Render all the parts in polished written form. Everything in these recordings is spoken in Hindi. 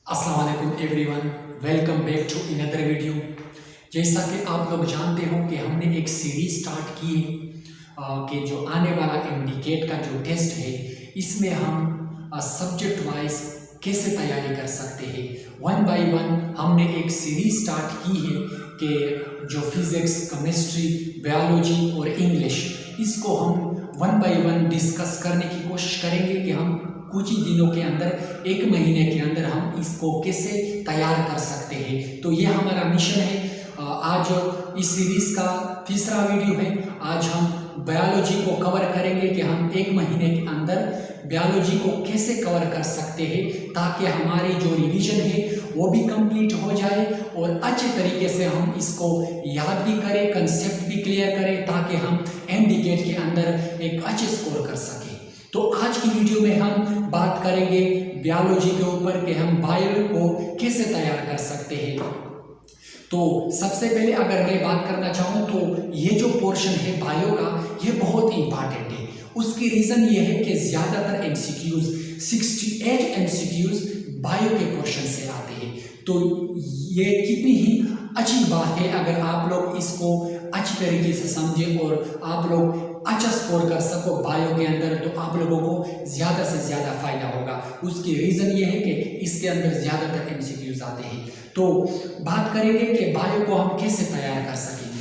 अस्सलाम वालेकुम everyone, welcome back to another video. जैसा कि आप लोग जानते हो कि हमने एक सीरीज स्टार्ट की है कि जो आने वाला इंडिकेट का जो टेस्ट है इसमें हम सब्जेक्ट वाइज कैसे तैयारी कर सकते हैं। वन बाय वन हमने एक सीरीज स्टार्ट की है कि जो फिजिक्स, केमिस्ट्री, बायोलॉजी और इंग्लिश, इसको हम वन बाय वन डिस्कस करने की कोशिश करेंगे कि हम कुछ ही दिनों के अंदर, एक महीने के अंदर हम इसको कैसे तैयार कर सकते हैं। तो ये हमारा मिशन है। आज इस सीरीज का तीसरा वीडियो है। आज हम बायोलॉजी को कवर करेंगे कि हम एक महीने के अंदर बायोलॉजी को कैसे कवर कर सकते हैं ताकि हमारी जो रिवीजन है वो भी कंप्लीट हो जाए और अच्छे तरीके से हम इसको याद भी करें, कंसेप्ट भी क्लियर करें ताकि हम इंडिकेट के अंदर एक अच्छे स्कोर कर सकें। तो आज की वीडियो में हम बात करेंगे बायोलॉजी के ऊपर कि हम बायो को कैसे तैयार कर सकते हैं। तो सबसे पहले अगर मैं बात करना चाहूँ तो ये जो पोर्शन है बायो का, ये बहुत इंपॉर्टेंट है। उसकी रीज़न ये है कि ज़्यादातर एमसीक्यूज 68 एमसीक्यूज बायो के पोर्शन से आते हैं। तो ये कितनी ही अच्छी बात है अगर आप लोग इसको अच्छी तरीके से समझें और आप लोग अच्छा स्कोर कर सको बायो के अंदर, तो आप लोगों को ज़्यादा से ज़्यादा फायदा होगा। उसकी रीज़न ये है कि इसके अंदर ज़्यादातर एमसीक्यूज आते हैं। तो बात करेंगे कि बायो को हम कैसे तैयार कर सकेंगे।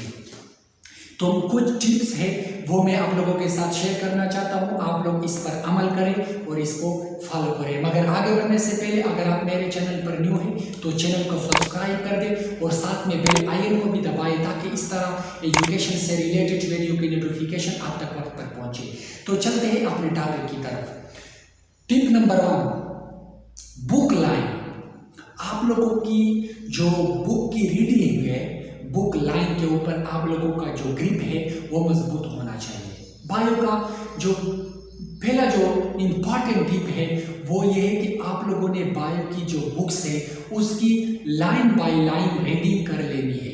तो कुछ टिप्स है वो मैं आप लोगों के साथ शेयर करना चाहता हूँ। आप लोग इस पर अमल करें और इसको फॉलो करें। मगर आगे बढ़ने से पहले अगर आप मेरे चैनल पर न्यू हैं तो चैनल को सब्सक्राइब कर दें और साथ में बेल आइकन को भी दबाएं ताकि इस तरह एजुकेशन से रिलेटेड वीडियो की नोटिफिकेशन आप तक वक्त पर पहुंचे। तो चलते हैं अपने टॉपिक की तरफ। Tip number 1, book line. आप लोगों की जो बुक की रीडिंग है, बुक लाइन के ऊपर आप लोगों का जो ग्रिप है वो मजबूत होना चाहिए। बायो का जो पहला जो इम्पॉर्टेंट टिप है वो ये है कि आप लोगों ने बायो की जो बुक्स है उसकी लाइन बाय लाइन रीडिंग कर लेनी है।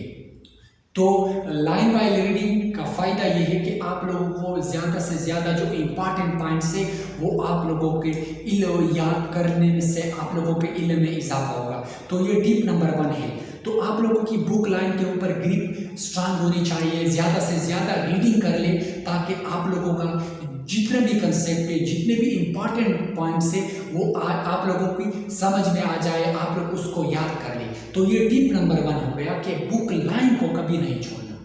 तो लाइन बाय रीडिंग का फ़ायदा ये है कि आप लोगों को ज़्यादा से ज़्यादा जो इम्पॉर्टेंट पॉइंट्स है वो आप लोगों के इल्म याद करने से आप लोगों के इल्म में इजाफा होगा। तो ये टिप नंबर 1 है। तो आप लोगों की बुक लाइन के ऊपर ग्रिप स्ट्रांग होनी चाहिए, ज़्यादा से ज़्यादा रीडिंग कर ले ताकि आप लोगों का जितने भी कंसेप्ट है, जितने भी इम्पॉर्टेंट पॉइंट्स है वो आप लोगों की समझ में आ जाए, आप लोग उसको याद कर लें। तो ये टिप नंबर 1 हो गया कि बुक लाइन को कभी नहीं छोड़ना।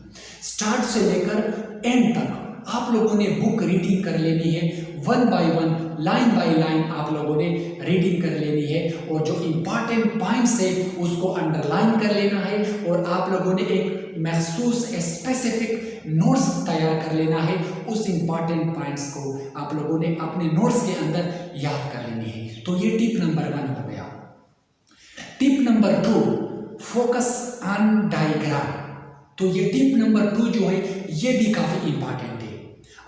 स्टार्ट से लेकर एंड तक आप लोगों ने बुक रीडिंग कर लेनी है। One by one, line by line आप लोगों ने रीडिंग कर लेनी है और जो इम्पॉर्टेंट पॉइंट्स है उसको अंडरलाइन कर लेना है और आप लोगों ने एक महसूस स्पेसिफिक नोट्स तैयार कर लेना है। उस इम्पॉर्टेंट पॉइंट्स को आप लोगों ने अपने नोट्स के अंदर याद कर लेनी है। तो ये टिप नंबर 1 हो गया। Tip number 2, focus on diagram. तो ये टिप नंबर 2 जो है ये भी काफ़ी इंपॉर्टेंट है।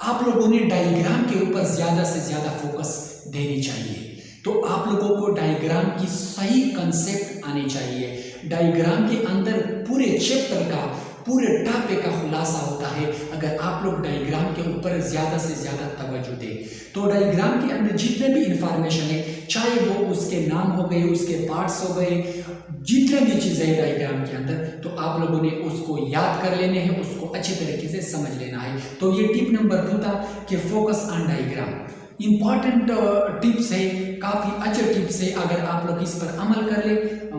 आप लोगों ने डायग्राम के ऊपर ज़्यादा से ज़्यादा फोकस देनी चाहिए। तो आप लोगों को डायग्राम की सही कंसेप्ट आनी चाहिए। डायग्राम के अंदर पूरे चैप्टर का, पूरे टॉपिक का खुलासा होता है अगर आप लोग डायग्राम के ऊपर ज़्यादा से ज़्यादा तवज्जो दें। तो डायग्राम के अंदर जितने भी इंफॉर्मेशन है, चाहे वो उसके नाम हो गए, उसके पार्ट्स हो गए, जितने भी चीज़ें हैं डायग्राम के अंदर, तो आप लोगों ने उसको याद कर लेने हैं, उसको अच्छे तरीके से समझ लेना है। तो ये टिप नंबर 2 था कि focus on diagram. Important tips है, काफ़ी अच्छे टिप्स है। अगर आप लोग इस पर अमल कर ले,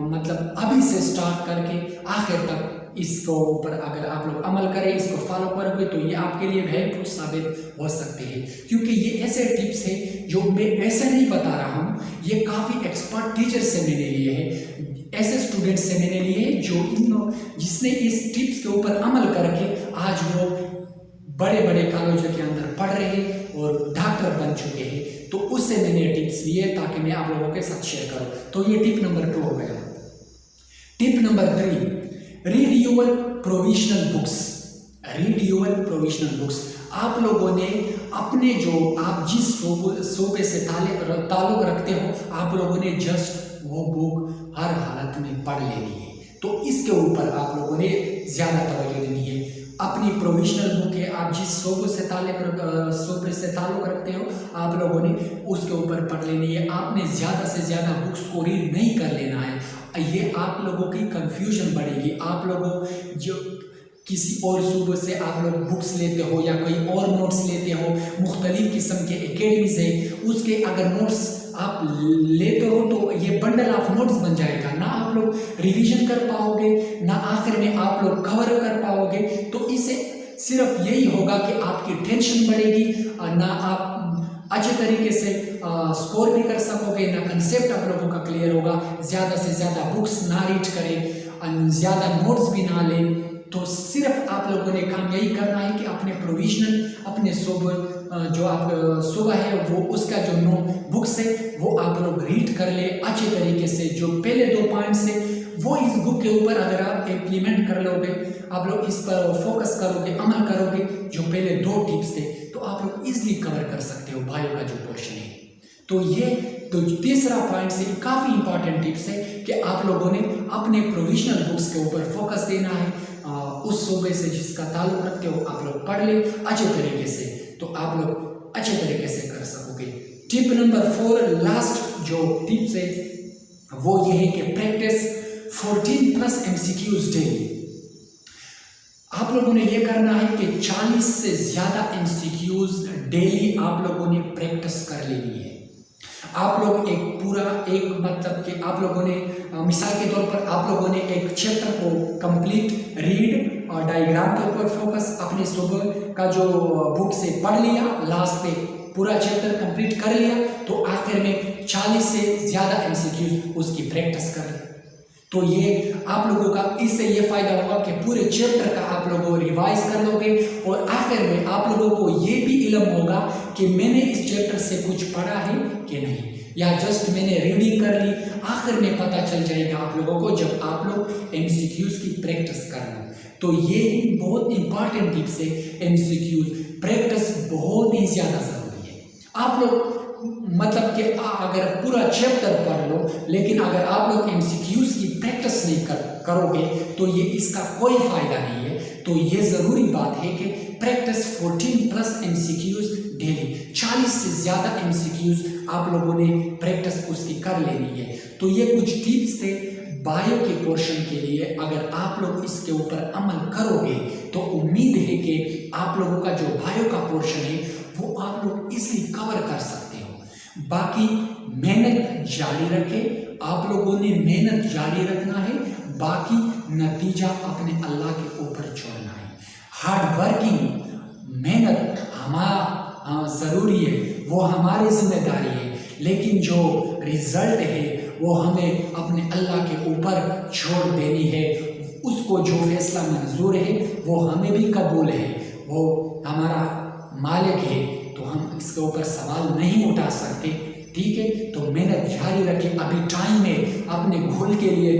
मतलब अभी से स्टार्ट करके आखिर तक इसको ऊपर अगर आप लोग अमल करें, इसको फॉलो करोगे तो ये आपके लिए हेल्पफुल साबित हो सकते हैं। क्योंकि ये ऐसे टिप्स हैं जो मैं ऐसे नहीं बता रहा हूँ, ये काफ़ी एक्सपर्ट टीचर से मैंने लिए हैं, ऐसे स्टूडेंट से मैंने लिए हैं जो जिसने इस टिप्स के ऊपर अमल करके आज वो बड़े बड़े कॉलेजों के अंदर पढ़ रहे हैं और डॉक्टर बन चुके हैं। तो उससे मैंने टिप्स लिए ताकि मैं आप लोगों के साथ शेयर करूँ। तो ये टिप नंबर 2 हो गया। Tip number 3, read your provisional books. Read your provisional books. आप लोगों ने अपने जो आप जिस शोबे से ताल्लुक रखते हो, आप लोगों ने जस्ट वो बुक हर हालत में पढ़ लेनी है। तो इसके ऊपर आप लोगों ने ज़्यादा तवज्जो देनी है। अपनी प्रोविजनल बुक है, आप जिस शोबे से ताल्लुक़ रखते हो आप लोगों ने उसके ऊपर पढ़ लेनी है। आपने ज़्यादा से ज़्यादा बुक्स को रीड नहीं कर लेना है, ये आप लोगों की कंफ्यूजन बढ़ेगी। आप लोगों जो किसी और सूबे से आप लोग बुक्स लेते हो या कोई और नोट्स लेते हो, मुख्तलिफ किस्म के एकेडमीज़ है, उसके अगर नोट्स आप लेते हो तो ये बंडल ऑफ नोट्स बन जाएगा, ना आप लोग रिवीजन कर पाओगे, ना आखिर में आप लोग कवर कर पाओगे। तो इससे सिर्फ यही होगा कि आपकी टेंशन बढ़ेगी, ना आप अच्छे तरीके से स्कोर भी कर सकोगे, ना कंसेप्ट आप लोगों का क्लियर होगा। ज़्यादा से ज़्यादा बुक्स ना रीड करें, ज़्यादा नोट्स भी ना लें। तो सिर्फ आप लोगों ने काम यही करना है कि अपने प्रोविजनल, अपने जो आप सुबह है वो उसका जो बुक्स है वो आप लोग रीड कर ले अच्छे तरीके से। जो पहले 2 पॉइंट्स है वो इस बुक के ऊपर अगर आप इम्प्लीमेंट कर लोगे, आप लोग इस पर फोकस करोगे, अमल करोगे, जो पहले 2 टिप्स थे, तो आप लोग इजीली कवर कर सकते हो बायो का जो पोर्शन है। तो ये तो तीसरा पॉइंट से काफ़ी इंपॉर्टेंट टिप्स है कि आप लोगों ने अपने प्रोविजनल बुक्स के ऊपर फोकस देना है। उस सूबे से जिसका ताल्लुक़ रखते हो आप लोग पढ़ ले अच्छे तरीके से, तो आप लोग अच्छे तरीके से कर सकोगे। टिप नंबर 4, लास्ट जो टिप्स है वो ये है कि प्रैक्टिस 14+ MCQs डेली। आप लोगों ने ये करना है कि 40 से ज़्यादा MCQs डेली आप लोगों ने प्रैक्टिस कर लेनी है। आप लोग मतलब कि आप लोगों ने मिसाल के तौर पर आप लोगों ने एक चैप्टर को कंप्लीट रीड और डायग्राम के ऊपर फोकस अपने सुबह का जो बुक से पढ़ लिया, लास्ट पे पूरा चैप्टर कंप्लीट कर लिया, तो आखिर में 40 से ज़्यादा MCQs उसकी प्रैक्टिस कर ली। तो ये आप लोगों का इससे ये फ़ायदा होगा कि पूरे चैप्टर का आप लोगों रिवाइज कर लोगे और आखिर में आप लोगों को ये भी इल्म होगा कि मैंने इस चैप्टर से कुछ पढ़ा है कि नहीं, या जस्ट मैंने रीडिंग कर ली। आखिर में पता चल जाएगा आप लोगों को जब आप लोग MCQs की प्रैक्टिस कर लो। तो ये बहुत इंपॉर्टेंट टिप्स है, MCQs प्रैक्टिस बहुत ही ज़्यादा ज़रूरी है। आप लोग मतलब कि अगर पूरा चैप्टर पढ़ लो, लेकिन अगर आप लोग MCQs की प्रैक्टिस नहीं करोगे तो ये इसका कोई फ़ायदा नहीं है। तो ये ज़रूरी बात है कि प्रैक्टिस 14+ MCQs डेली, 40 से ज़्यादा MCQs आप लोगों ने प्रैक्टिस उसकी कर लेनी है। तो ये कुछ टिप्स थे बायो के पोर्शन के लिए। अगर आप लोग इसके ऊपर अमल करोगे तो उम्मीद है कि आप लोगों का जो बायो का पोर्शन है वो आप लोग इजीली कवर कर सकते हो। बाकी मेहनत जारी रखें, आप लोगों ने मेहनत जारी रखना है, बाकी नतीजा अपने अल्लाह के ऊपर छोड़ना है। हार्ड वर्किंग मेहनत हमारा ज़रूरी है, वो हमारी जिम्मेदारी है, लेकिन जो रिजल्ट है वो हमें अपने अल्लाह के ऊपर छोड़ देनी है। उसको जो फैसला मंजूर है वो हमें भी कबूल है, वो हमारा मालिक है, तो हम इसके ऊपर सवाल नहीं उठा सकते। ठीक है, तो मेहनत जारी रखें, अभी टाइम है, अपने गोल के लिए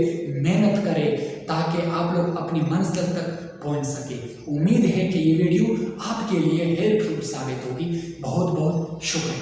मेहनत करें ताकि आप लोग अपनी मंजिल तक पहुंच सके। उम्मीद है कि ये वीडियो आपके लिए हेल्पफुल साबित होगी। बहुत बहुत शुक्रिया।